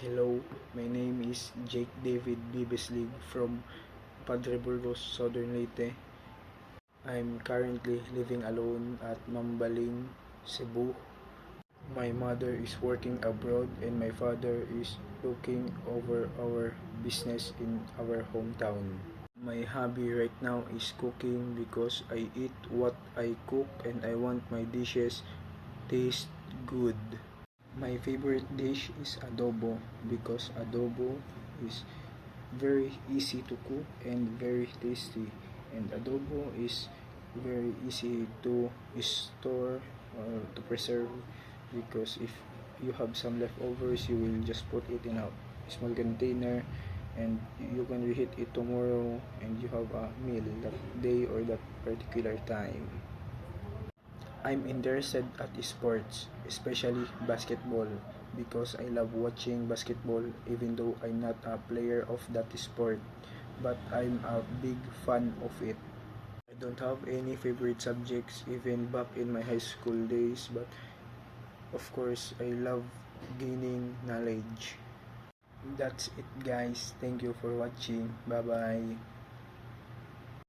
Hello, my name is Jake David Bibeslig from Padre Burgos, Southern Leyte. I'm currently living alone at Mambaling, Cebu. My mother is working abroad and my father is looking over our business in our hometown. My hobby right now is cooking because I eat what I cook and I want my dishes taste good. My favorite dish is adobo because adobo is very easy to cook and very tasty, and adobo is very easy to store or to preserve because if you have some leftovers you will just put it in a small container and you can reheat it tomorrow and you have a meal that day or that particular time. I'm interested at sports, especially basketball, because I love watching basketball even though I'm not a player of that sport, but I'm a big fan of it. I don't have any favorite subjects even back in my high school days, but of course I love gaining knowledge. That's it guys. Thank you for watching. Bye bye.